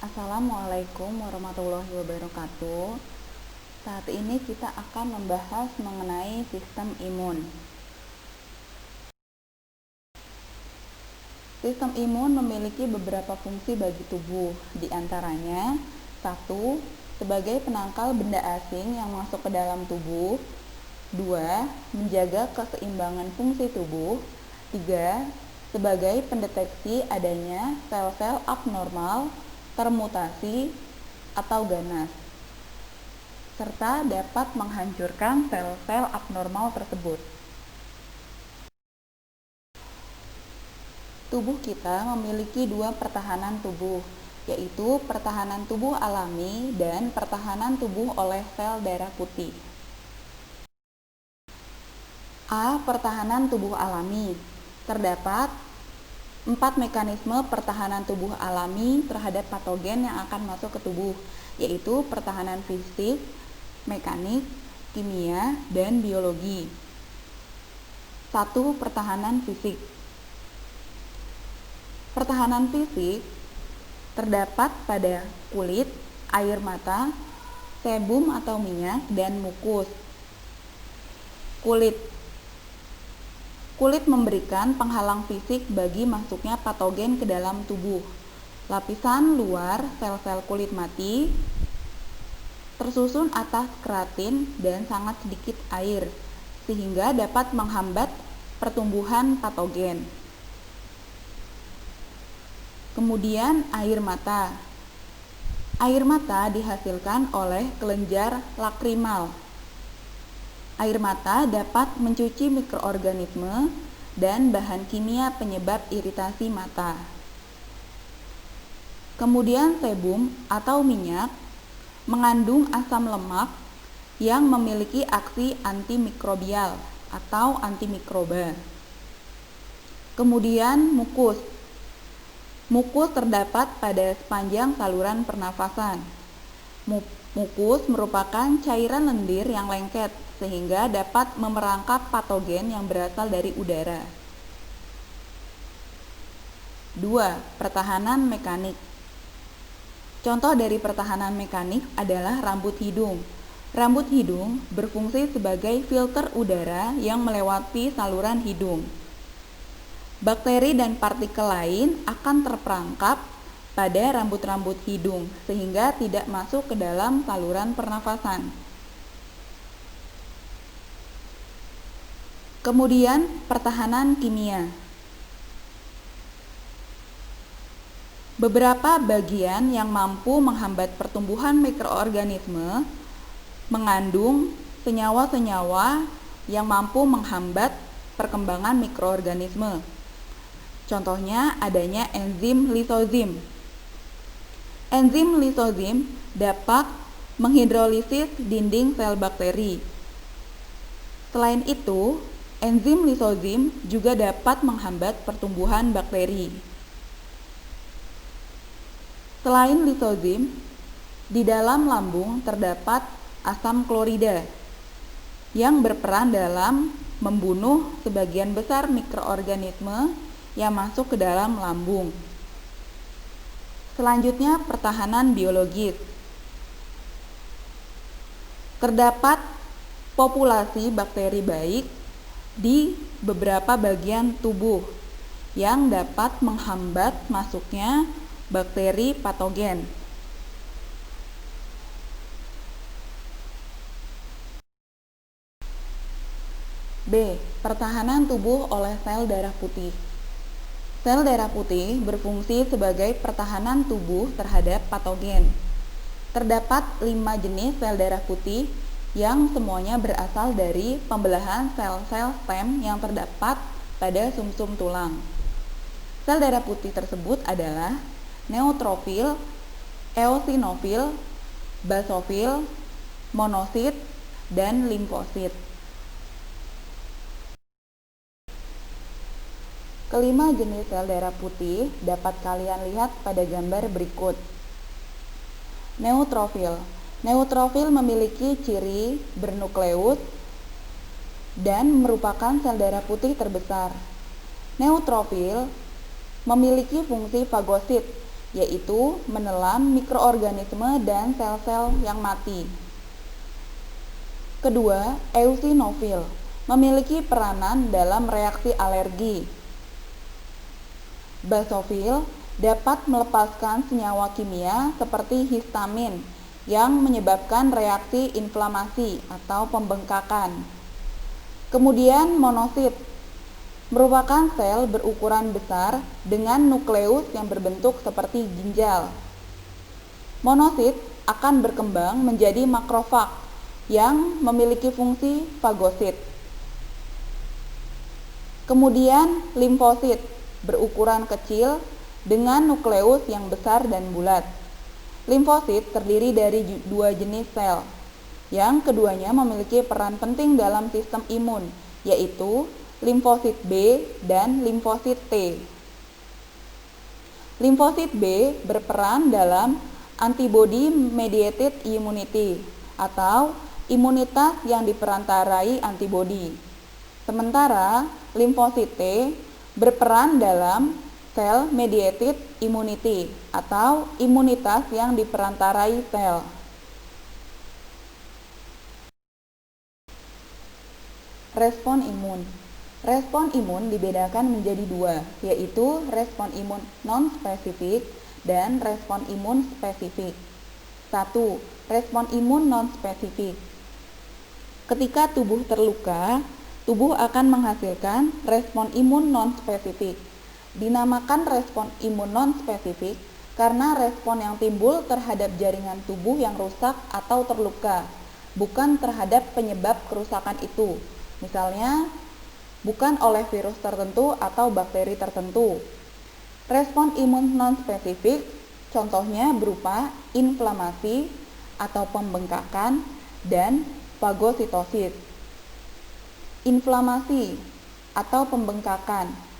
Assalamualaikum warahmatullahi wabarakatuh. Saat ini kita akan membahas mengenai sistem imun. Sistem imun memiliki beberapa fungsi bagi tubuh, di antaranya 1. Sebagai penangkal benda asing yang masuk ke dalam tubuh. 2. Menjaga keseimbangan fungsi tubuh. 3. Sebagai pendeteksi adanya sel-sel abnormal, termutasi, atau ganas, serta dapat menghancurkan sel-sel abnormal tersebut. Tubuh kita memiliki dua pertahanan tubuh, yaitu pertahanan tubuh alami dan pertahanan tubuh oleh sel darah putih. A. Pertahanan tubuh alami. Terdapat 4 mekanisme pertahanan tubuh alami terhadap patogen yang akan masuk ke tubuh, yaitu pertahanan fisik, mekanik, kimia, dan biologi. 1. Pertahanan fisik. Pertahanan fisik terdapat pada kulit, air mata, sebum atau minyak, dan mukus. Kulit memberikan penghalang fisik bagi masuknya patogen ke dalam tubuh. Lapisan luar sel-sel kulit mati, tersusun atas keratin dan sangat sedikit air, sehingga dapat menghambat pertumbuhan patogen. Kemudian air mata. Air mata dihasilkan oleh kelenjar lakrimal. Air mata dapat mencuci mikroorganisme dan bahan kimia penyebab iritasi mata. Kemudian sebum atau minyak mengandung asam lemak yang memiliki aksi antimikrobial atau antimikroba. Kemudian mukus. Mukus terdapat pada sepanjang saluran pernafasan. Mukus merupakan cairan lendir yang lengket sehingga dapat memerangkap patogen yang berasal dari udara. 2. Pertahanan mekanik. Contoh dari pertahanan mekanik adalah rambut hidung. Rambut hidung berfungsi sebagai filter udara yang melewati saluran hidung. Bakteri dan partikel lain akan terperangkap pada rambut-rambut hidung sehingga tidak masuk ke dalam saluran pernafasan. Kemudian pertahanan kimia. Beberapa bagian yang mampu menghambat pertumbuhan mikroorganisme mengandung senyawa-senyawa yang mampu menghambat perkembangan mikroorganisme. Contohnya adanya enzim lisozim. Enzim lisozim dapat menghidrolisis dinding sel bakteri. Selain itu, enzim lisozim juga dapat menghambat pertumbuhan bakteri. Selain lisozim, di dalam lambung terdapat asam klorida yang berperan dalam membunuh sebagian besar mikroorganisme yang masuk ke dalam lambung. Selanjutnya, pertahanan biologis. Terdapat populasi bakteri baik di beberapa bagian tubuh yang dapat menghambat masuknya bakteri patogen. B. Pertahanan tubuh oleh sel darah putih. Sel darah putih berfungsi sebagai pertahanan tubuh terhadap patogen. Terdapat 5 jenis sel darah putih yang semuanya berasal dari pembelahan sel-sel stem yang terdapat pada sumsum tulang. Sel darah putih tersebut adalah neutrofil, eosinofil, basofil, monosit, dan limfosit. Kelima jenis sel darah putih dapat kalian lihat pada gambar berikut. Neutrofil. Neutrofil memiliki ciri bernukleus dan merupakan sel darah putih terbesar. Neutrofil memiliki fungsi fagosit, yaitu menelan mikroorganisme dan sel-sel yang mati. Kedua, eosinofil memiliki peranan dalam reaksi alergi. Basofil dapat melepaskan senyawa kimia seperti histamin yang menyebabkan reaksi inflamasi atau pembengkakan. Kemudian monosit merupakan sel berukuran besar dengan nukleus yang berbentuk seperti ginjal. Monosit akan berkembang menjadi makrofag yang memiliki fungsi fagosit. Kemudian limfosit berukuran kecil dengan nukleus yang besar dan bulat. Limfosit terdiri dari dua jenis sel, yang keduanya memiliki peran penting dalam sistem imun, yaitu limfosit B dan limfosit T. Limfosit B berperan dalam antibody mediated immunity atau imunitas yang diperantarai antibodi. Sementara limfosit T berperan dalam cell mediated immunity atau imunitas yang diperantarai sel. Respon imun. Respon imun dibedakan menjadi dua, yaitu respon imun non-spesifik dan respon imun spesifik. 1. Respon imun non-spesifik. Ketika tubuh terluka, tubuh akan menghasilkan respon imun non-spesifik. Dinamakan respon imun non-spesifik karena respon yang timbul terhadap jaringan tubuh yang rusak atau terluka, bukan terhadap penyebab kerusakan itu. Misalnya, bukan oleh virus tertentu atau bakteri tertentu. Respon imun non-spesifik contohnya berupa inflamasi atau pembengkakan dan fagositosis. Inflamasi atau pembengkakan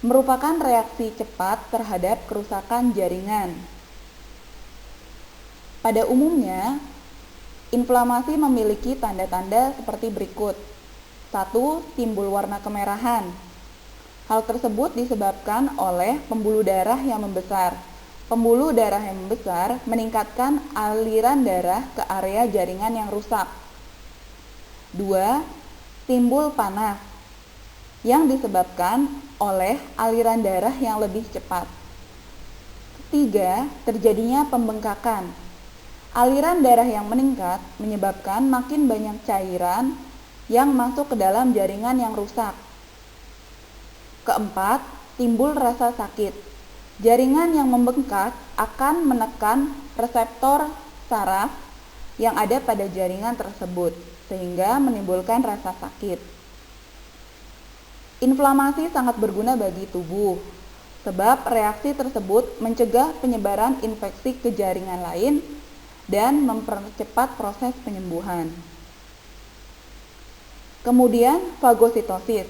merupakan reaksi cepat terhadap kerusakan jaringan. Pada umumnya, inflamasi memiliki tanda-tanda seperti berikut. 1. Timbul warna kemerahan. Hal tersebut disebabkan oleh pembuluh darah yang membesar. Pembuluh darah yang membesar meningkatkan aliran darah ke area jaringan yang rusak. 2. Timbul panas yang disebabkan oleh aliran darah yang lebih cepat. 3. Terjadinya pembengkakan. Aliran darah yang meningkat menyebabkan makin banyak cairan yang masuk ke dalam jaringan yang rusak. 4. Timbul rasa sakit. Jaringan yang membengkak akan menekan reseptor saraf yang ada pada jaringan tersebut, sehingga menimbulkan rasa sakit. Inflamasi sangat berguna bagi tubuh, sebab reaksi tersebut mencegah penyebaran infeksi ke jaringan lain dan mempercepat proses penyembuhan. Kemudian fagositosis.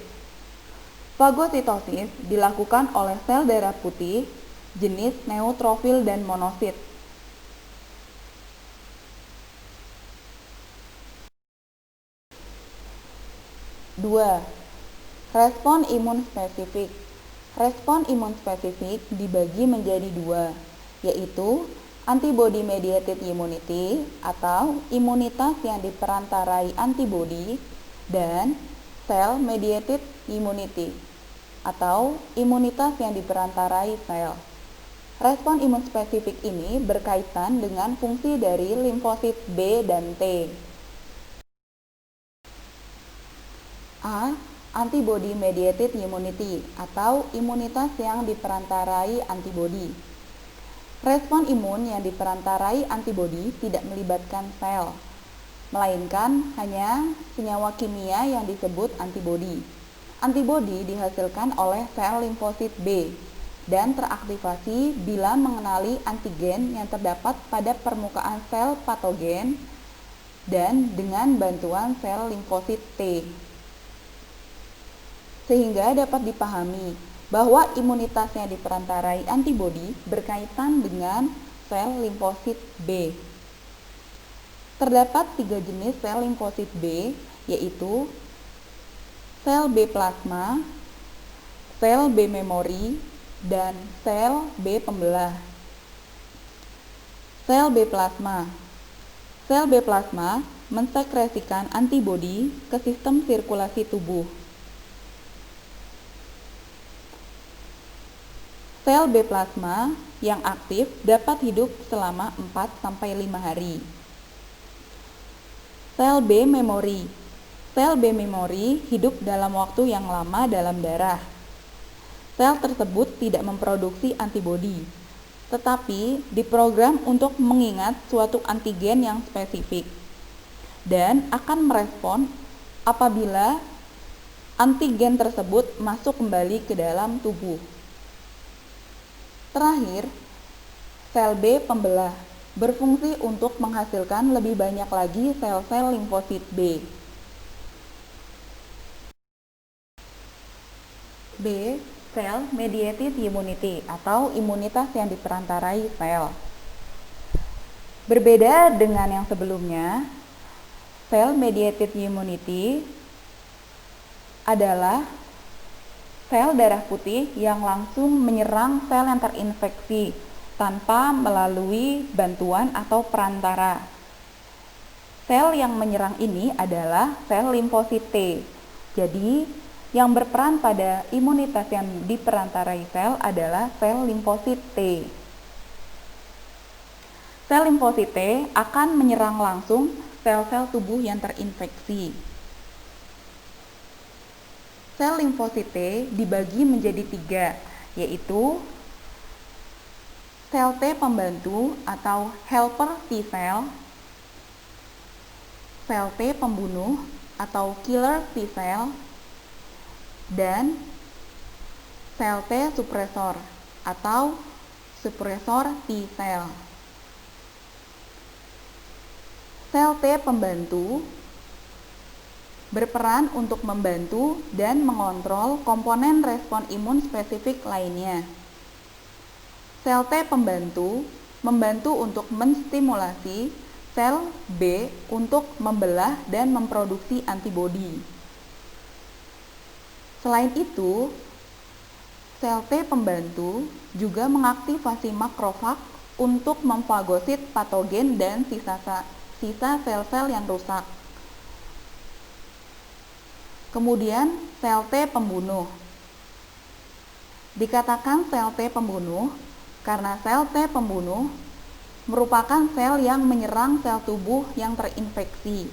Fagositosis dilakukan oleh sel darah putih jenis neutrofil dan monosit. Dua, respon imun spesifik. Respon imun spesifik dibagi menjadi dua, yaitu antibody mediated immunity atau imunitas yang diperantarai antibodi dan cell mediated immunity atau imunitas yang diperantarai sel. Respon imun spesifik ini berkaitan dengan fungsi dari limfosit B dan T. A. Antibody mediated immunity atau imunitas yang diperantarai antibodi. Respon imun yang diperantarai antibodi tidak melibatkan sel, melainkan hanya senyawa kimia yang disebut antibodi. Antibodi dihasilkan oleh sel limfosit B dan teraktivasi bila mengenali antigen yang terdapat pada permukaan sel patogen dan dengan bantuan sel limfosit T. Sehingga dapat dipahami bahwa imunitas yang diperantarai antibodi berkaitan dengan sel limfosit B. Terdapat 3 jenis sel limfosit B, yaitu sel B plasma, sel B memori, dan sel B pembelah. Sel B plasma. Sel B plasma mensekresikan antibodi ke sistem sirkulasi tubuh. Sel B plasma yang aktif dapat hidup selama 4-5 hari. Sel B memori. Sel B memori hidup dalam waktu yang lama dalam darah. Sel tersebut tidak memproduksi antibodi, tetapi diprogram untuk mengingat suatu antigen yang spesifik dan akan merespon apabila antigen tersebut masuk kembali ke dalam tubuh. Terakhir, sel B pembelah berfungsi untuk menghasilkan lebih banyak lagi sel-sel limfosit B. B. Cell mediated immunity atau imunitas yang diperantarai sel. Berbeda dengan yang sebelumnya, cell mediated immunity adalah sel darah putih yang langsung menyerang sel yang terinfeksi tanpa melalui bantuan atau perantara. Sel yang menyerang ini adalah sel limfosit T. Jadi, yang berperan pada imunitas yang diperantarai sel adalah sel limfosit T. Sel limfosit T akan menyerang langsung sel-sel tubuh yang terinfeksi. Sel limfosit T dibagi menjadi 3, yaitu sel T pembantu atau helper T cell, sel T pembunuh atau killer T cell, dan sel T suppressor atau suppressor T cell. Sel T pembantu berperan untuk membantu dan mengontrol komponen respon imun spesifik lainnya. Sel T pembantu membantu untuk menstimulasi sel B untuk membelah dan memproduksi antibodi. Selain itu, sel T pembantu juga mengaktifasi makrofag untuk memfagosit patogen dan sisa sel-sel yang rusak. Kemudian, sel T pembunuh. Dikatakan sel T pembunuh karena sel T pembunuh merupakan sel yang menyerang sel tubuh yang terinfeksi.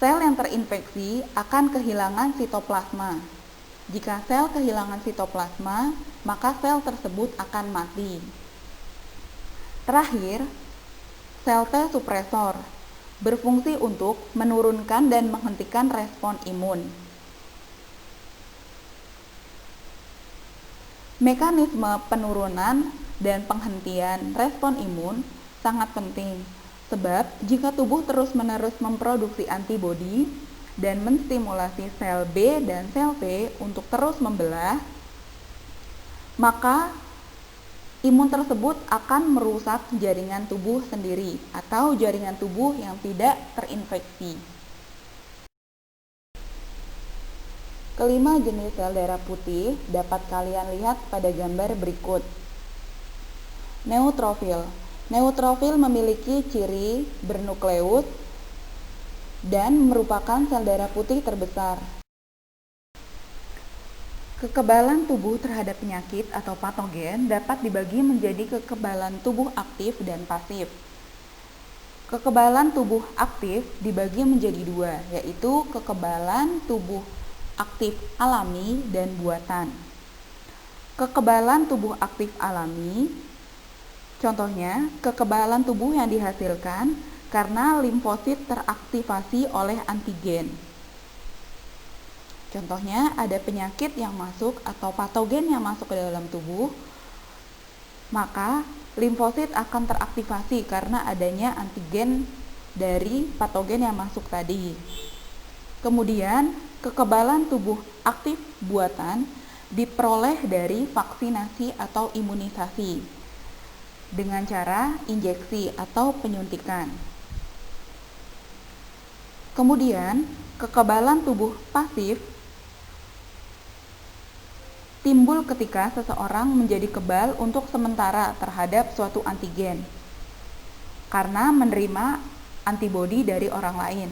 Sel yang terinfeksi akan kehilangan sitoplasma. Jika sel kehilangan sitoplasma, maka sel tersebut akan mati. Terakhir, sel T suppressor berfungsi untuk menurunkan dan menghentikan respon imun. Mekanisme penurunan dan penghentian respon imun sangat penting. Sebab, jika tubuh terus-menerus memproduksi antibodi dan menstimulasi sel B dan sel T untuk terus membelah, maka imun tersebut akan merusak jaringan tubuh sendiri atau jaringan tubuh yang tidak terinfeksi. Kelima jenis sel darah putih dapat kalian lihat pada gambar berikut. Neutrofil. Neutrofil memiliki ciri bernukleus dan merupakan sel darah putih terbesar. Kekebalan tubuh terhadap penyakit atau patogen dapat dibagi menjadi kekebalan tubuh aktif dan pasif. Kekebalan tubuh aktif dibagi menjadi 2, yaitu kekebalan tubuh aktif alami dan buatan. Kekebalan tubuh aktif alami, contohnya kekebalan tubuh yang dihasilkan karena limfosit teraktivasi oleh antigen. Contohnya ada penyakit yang masuk atau patogen yang masuk ke dalam tubuh, maka limfosit akan teraktivasi karena adanya antigen dari patogen yang masuk tadi. Kemudian, kekebalan tubuh aktif buatan diperoleh dari vaksinasi atau imunisasi dengan cara injeksi atau penyuntikan. Kemudian, kekebalan tubuh pasif timbul ketika seseorang menjadi kebal untuk sementara terhadap suatu antigen karena menerima antibodi dari orang lain.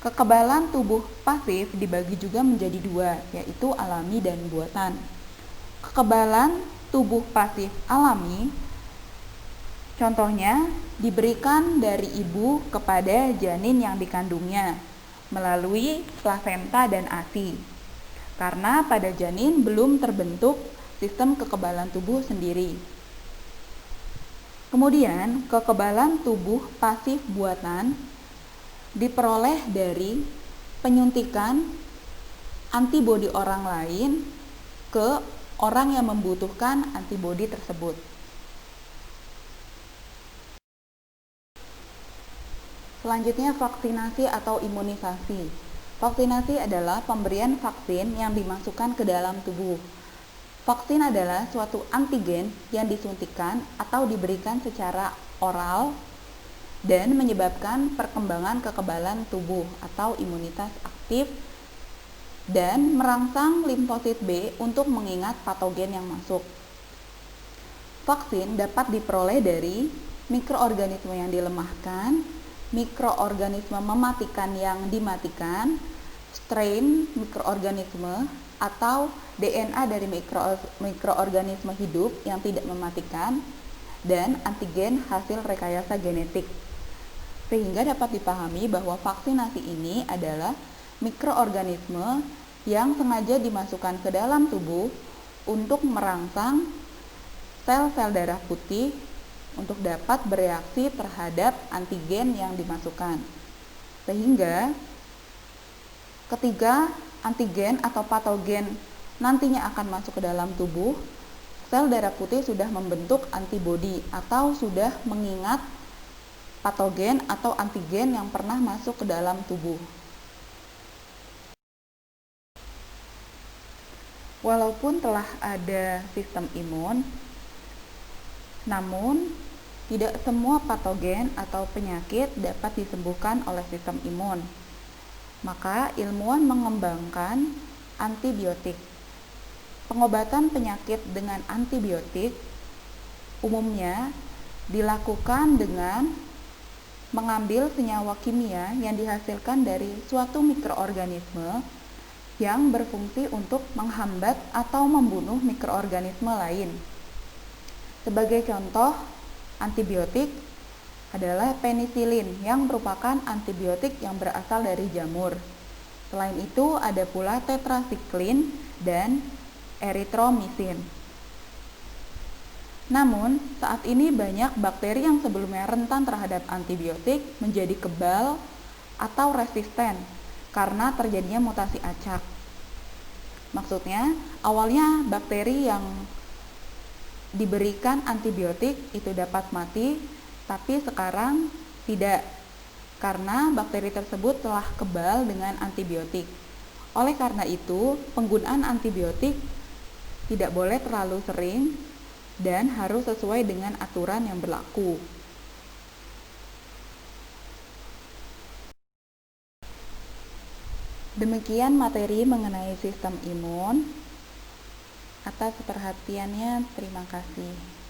Kekebalan tubuh pasif dibagi juga menjadi dua, yaitu alami dan buatan. Kekebalan tubuh pasif alami contohnya diberikan dari ibu kepada janin yang dikandungnya melalui plasenta dan ASI. Karena pada janin belum terbentuk sistem kekebalan tubuh sendiri. Kemudian, kekebalan tubuh pasif buatan diperoleh dari penyuntikan antibodi orang lain ke orang yang membutuhkan antibodi tersebut. Selanjutnya, vaksinasi atau imunisasi. Vaksinasi adalah pemberian vaksin yang dimasukkan ke dalam tubuh. Vaksin adalah suatu antigen yang disuntikan atau diberikan secara oral dan menyebabkan perkembangan kekebalan tubuh atau imunitas aktif dan merangsang limfosit B untuk mengingat patogen yang masuk. Vaksin dapat diperoleh dari mikroorganisme yang dilemahkan, mikroorganisme mematikan yang dimatikan, strain mikroorganisme atau DNA dari mikroorganisme hidup yang tidak mematikan, dan antigen hasil rekayasa genetik. Sehingga dapat dipahami bahwa vaksinasi ini adalah mikroorganisme yang sengaja dimasukkan ke dalam tubuh untuk merangsang sel-sel darah putih untuk dapat bereaksi terhadap antigen yang dimasukkan. Sehingga ketika antigen atau patogen nantinya akan masuk ke dalam tubuh, sel darah putih sudah membentuk antibodi atau sudah mengingat patogen atau antigen yang pernah masuk ke dalam tubuh. Walaupun telah ada sistem imun, namun tidak semua patogen atau penyakit dapat disembuhkan oleh sistem imun. Maka ilmuwan mengembangkan antibiotik. Pengobatan penyakit dengan antibiotik umumnya dilakukan dengan mengambil senyawa kimia yang dihasilkan dari suatu mikroorganisme yang berfungsi untuk menghambat atau membunuh mikroorganisme lain. Sebagai contoh, antibiotik adalah penisilin yang merupakan antibiotik yang berasal dari jamur. Selain itu ada pula tetrasiklin dan eritromisin. Namun, saat ini banyak bakteri yang sebelumnya rentan terhadap antibiotik menjadi kebal atau resisten karena terjadinya mutasi acak. Maksudnya, awalnya bakteri yang diberikan antibiotik itu dapat mati, tapi sekarang tidak, karena bakteri tersebut telah kebal dengan antibiotik. Oleh karena itu, penggunaan antibiotik tidak boleh terlalu sering dan harus sesuai dengan aturan yang berlaku. Demikian materi mengenai sistem imun. Atas perhatiannya, terima kasih.